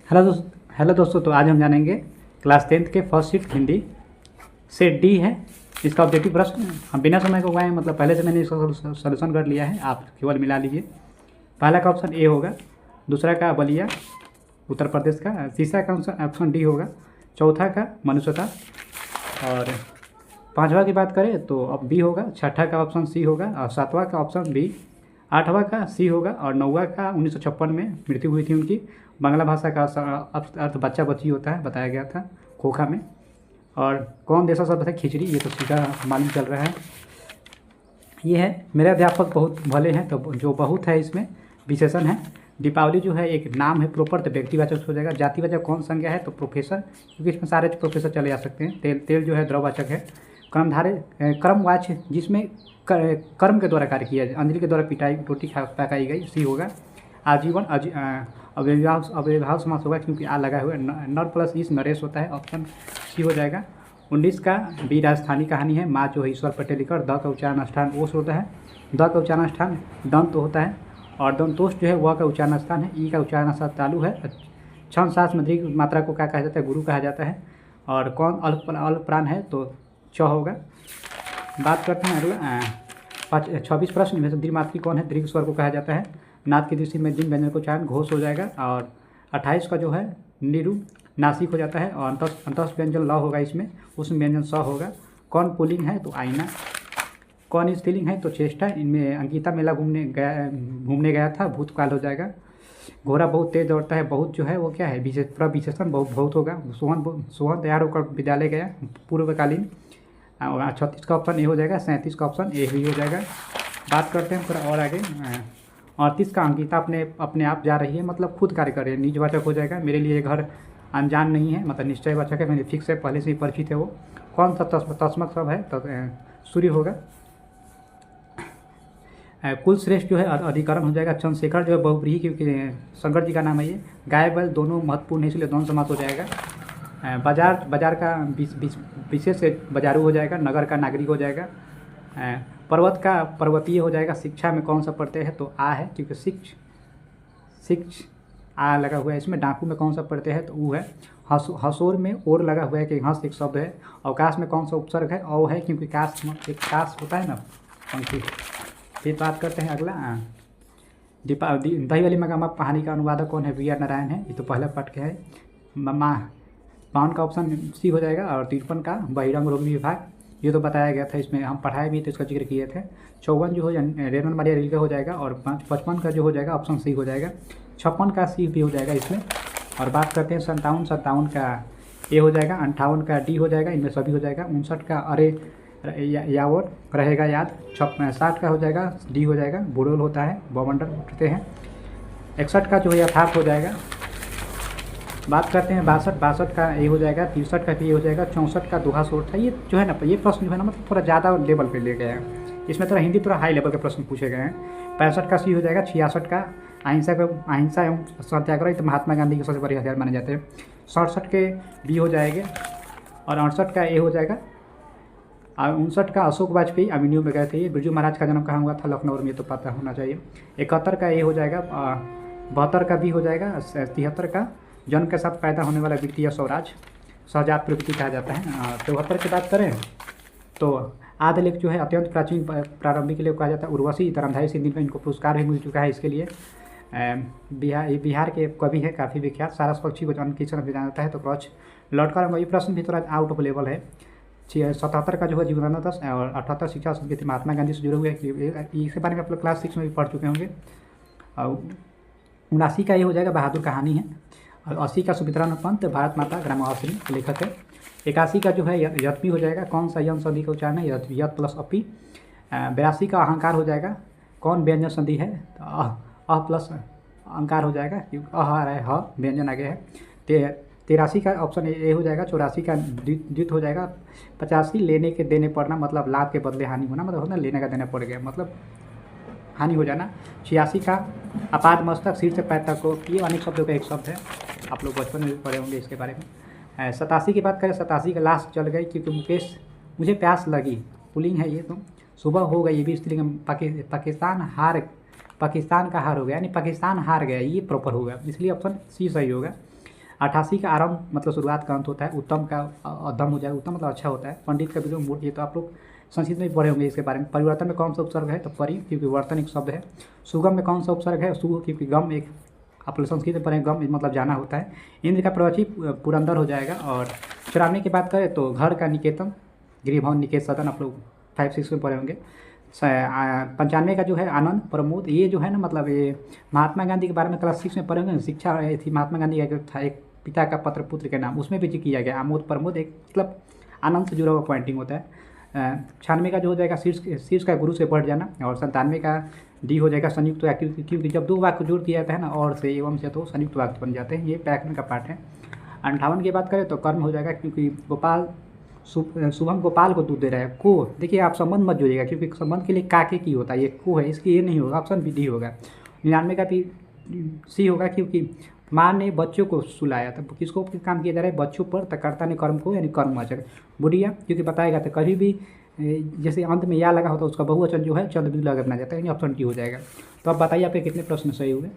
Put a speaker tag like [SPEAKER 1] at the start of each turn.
[SPEAKER 1] Hello दोस्तों, तो आज हम जानेंगे क्लास 10th के फर्स्ट शिफ्ट हिंदी से डी है इसका ऑब्जेक्टिव प्रश्न। हम बिना समय को गए, मतलब पहले से मैंने इसका सोल्यूशन कर लिया है, आप केवल मिला लीजिए। पहला का ऑप्शन ए होगा, दूसरा का बलिया उत्तर प्रदेश का, तीसरा का ऑप्शन डी होगा, चौथा का मनुष्यता, और पाँचवा की बात करें तो अब बी होगा, छठा का ऑप्शन सी होगा, और सातवां का ऑप्शन बी, आठवां का सी होगा, और नौवां का 1956 में मृत्यु हुई थी उनकी। बांग्ला भाषा का अर्थ बच्चा बच्ची होता है, बताया गया था खोखा में। और कौन देशा शब्द है खिचड़ी, ये तो सीधा मालूम चल रहा है। ये है मेरे अध्यापक बहुत भले हैं, तो जो बहुत है इसमें विशेषण है। दीपावली जो है एक नाम है प्रॉपर, तो व्यक्तिवाचक हो जाएगा। जातिवाचक कौन संज्ञा है, तो प्रोफेसर, क्योंकि इसमें सारे प्रोफेसर चले जा सकते हैं। तेल तेल जो है द्रववाचक है। क्रमवाच्य जिसमें कर्म के द्वारा कार्य किया जाए, अंजलि के द्वारा पिटाई रोटी पकाई गई, सी होगा। आजीवन अव्ययभाव समास होगा, क्योंकि आ लगा हुआ है। नर प्लस इस नरेश होता है, ऑप्शन सी हो जाएगा। 19 का बी राजस्थानी कहानी है। माँ जो है ईश्वर पटेल लिखकर, द का उच्चारण स्थान ओस होता है, द का उच्चारण स्थान दंत होता है, और दंतोष जो है वह का उच्चारण स्थान है, ई का उच्चारण स्थान तालु है। छंद सास मध्य मात्रा को क्या कहा जाता है, गुरु कहा जाता है। और कौन अल्प प्राण है, तो च होगा। बात करते हैं अगला 26 प्रश्न में से द्विमात्री कौन है, दीर्घ स्वर को कहा जाता है। नाद की दृष्टि में जिन व्यंजन को उच्चारण घोष हो जाएगा। और 28 का जो है निरु नासिक हो जाता है, और अंतस व्यंजन ल होगा इसमें, उसमें व्यंजन स होगा। कौन पुल्लिंग है, तो आईना। कौन स्त्रीलिंग है, तो चेष्टा। इनमें अंकिता मेला घूमने गया था, भूतकाल हो जाएगा। घोड़ा बहुत तेज दौड़ता है, बहुत जो है वो क्या है, विशेषण बहुत होगा। सोहन तैयार होकर विद्यालय गया, पूर्वकालीन। 36 का ऑप्शन ए हो जाएगा, 37 का ऑप्शन ए भी हो जाएगा। बात करते हैं थोड़ा और आगे। 38 का अंकिता अपने आप जा रही है, मतलब खुद कार्य कर रही है, निजवाचक हो जाएगा। मेरे लिए घर अनजान नहीं है, मतलब निश्चयवाचक है, मैंने फिक्स है, पहले से ही परिचित है वो। कौन सा तस्मक सब है, तो सूर्य होगा। कुल श्रेष्ठ जो है अधिकरण हो जाएगा। चंद्रशेखर जो है बहुव्रीहि, क्योंकि शंकर जी का नाम है ये। गाय बैल दोनों महत्वपूर्ण है, इसलिए द्वंद्व समास हो जाएगा। बाजार का विशेष बाजारू हो जाएगा। नगर का नागरिक हो जाएगा। पर्वत का पर्वतीय हो जाएगा। शिक्षा में कौन सा प्रत्यय है, तो आ है, क्योंकि शिक्ष आ लगा हुआ है इसमें। डाकू में कौन सा प्रत्यय है, तो ऊ है। हसोर में ओर लगा हुआ है कि हंस एक शब्द है। अवकाश में कौन सा उपसर्ग है, औ है, क्योंकि काश होता है ना पंखी। फिर बात करते हैं अगला दही वाली मगामा कहानी का अनुवादक कौन है, वी.आर. नारायण है, ये तो पहला पाठ के है। 52 का ऑप्शन सी हो जाएगा। और 53 का बहिरंग रोग विभाग, ये तो बताया गया था, इसमें हम पढ़ाए भी तो इसका जिक्र किए थे। 54 जो हो रेमन मारिया रिल्के हो जाएगा। और 55 का जो हो जाएगा ऑप्शन सी हो जाएगा। 56 का सी भी हो जाएगा इसमें। और बात करते हैं 57 का ए हो जाएगा। 58 का डी हो जाएगा, इनमें सभी हो जाएगा। 59 का अरे यावर रहेगा याद। 60 का हो जाएगा डी हो जाएगा, बुड़ोल होता है, बवंडर उठते हैं। 61 का जो है यथार्थ हो जाएगा। बात करते हैं 62 का ए हो जाएगा। 63 का भी ए हो जाएगा। 64 का दोहा सोट था। ये जो है ना, ये प्रश्न जो है ना, मतलब थोड़ा ज़्यादा लेवल पे ले गए हैं, इसमें थोड़ा हिंदी थोड़ा हाई लेवल के प्रश्न पूछे गए हैं। 65 का सी हो जाएगा। 66 का अहिंसा एवं सत्याग्रह, तो महात्मा गांधी के सबसे बड़े हथियार माने जाते हैं। 67 के बी हो जाएंगे। और 68 का ए हो जाएगा। और 59 का अशोक वाजपेयी अभिनव में गए थे। ये बिरजू महाराज का जन्म कहाँ हुआ था, लखनऊ में, ये तो पता होना चाहिए। 71 का ए हो जाएगा। 72 का बी हो जाएगा। 73 का जन्म के साथ पैदा होने वाला व्यक्ति या स्वराज, सहजात प्रवृत्ति कहा जाता है। 74 की बात करें तो आदि लेख जो है अत्यंत प्राचीन प्रारंभिक लेख कहा जाता है। उर्वशी तरंधाई सिंधी में इनको पुरस्कार भी मिल चुका है इसके लिए। बिहार के कवि है, काफ़ी विख्यात। सारस पक्षी को जन्म किस भी जाना जाता है, तो क्रॉच लौटकर। ये प्रश्न भी थोड़ा आउट ऑफ लेवल है। 77 का जो है जीवनानंद दास। और 78 शिक्षा संस्कृति महात्मा गांधी से जुड़े हुए, इसके बारे में आप लोग क्लास 6 में भी पढ़ चुके होंगे। और 79 का ये हो जाएगा बहादुर कहानी है। और 80 का सुमित्रा पंत भारत माता ग्रामवासिनी लेखक है। 81 का जो है यत्पी हो जाएगा। कौन सा यन संधि का उच्चारण है, यत प्लस अपी। 82 का अहंकार हो जाएगा। कौन व्यंजन संधि है, तो अ प्लस अहंकार हो जाएगा, क्योंकि अ आ रहा है, ह व्यंजन आगे है। 83 का ऑप्शन ए हो जाएगा। 84 का द्वित हो जाएगा। 85 लेने के देने पड़ना, मतलब लाभ के बदले हानि होना, मतलब होता लेने का देना पड़ गया, मतलब हानि हो जाना। 86 का अपाद मस्तक, सिर से पैर तक को, ये अनेक शब्दों का एक शब्द है, आप लोग बचपन में भी पढ़े होंगे इसके बारे में। 87 की बात करें, 87 का लास्ट चल गई, क्योंकि मुकेश मुझे प्यास लगी, पुलिंग है ये, तो सुबह हो गई, ये भी स्त्रीलिंग। पाकिस्तान का हार हो गया, यानी पाकिस्तान हार गया, ये प्रॉपर होगा, इसलिए ऑप्शन सी सही होगा। 88 का आरंभ मतलब शुरुआत का अंत होता है। उत्तम का अधम हो जाएगा, उत्तम मतलब अच्छा होता है। पंडित का विलोम मूर्त, ये तो आप लोग संस्कृत में पढ़े होंगे इसके बारे में। परिवर्तन में कौन सा उपसर्ग है, तो परि, क्योंकि वर्तन एक शब्द है। सुगम में कौन सा उपसर्ग है, सु, क्योंकि गम एक, आप लोग संस्कृत में पढ़े, गम मतलब जाना होता है। इंद्र का प्रवचि पुरंदर हो जाएगा। और 94 की बात करें तो घर का निकेतन, गृहभवन निकेत सदन, आप लोग 5-6 में पढ़े होंगे। 95 का जो है आनंद प्रमोद, ये जो है ना मतलब ये महात्मा गांधी के बारे में क्लास 6 में पढ़े होंगे। शिक्षा थी महात्मा गांधी का था एक पिता का पत्र पुत्र के नाम, उसमें भी जिक्र किया गया। आमोद प्रमोद एक मतलब आनंद से जुड़ा हुआ पॉइंटिंग होता है। 96 का जो हो जाएगा शीर्ष का गुरु से बढ़ जाना। और 97 का डी हो जाएगा संयुक्त वाक्य, क्योंकि जब दो वाक्य जोड़ दिया जाता है ना और से एवं से, तो संयुक्त वाक्य बन जाते हैं। ये व्याकरण का पार्ट है। 58 की बात करें तो कर्म हो जाएगा, क्योंकि गोपाल शुभम गोपाल को दूध दे रहा है। को देखिए आप संबंध मत जोड़िएगा, क्योंकि संबंध के लिए काके की होता है, ये को है, इसकी ये नहीं होगा, ऑप्शन भी डी होगा। 99 का भी सी होगा, क्योंकि माँ ने बच्चों को सुलाया, तो किसको काम किया जा रहा है, बच्चों पर, तो कर्ता ने कर्म को, यानी कर्मवाचक। बुढ़िया क्योंकि बताएगा तो कभी भी जैसे अंत में या लगा होता है उसका बहुवचन जो है चंद्र बिंदु लगा अपना जाता है, यानी ऑप्शन डी हो जाएगा। तो अब बताइए आपके कितने प्रश्न सही हुए।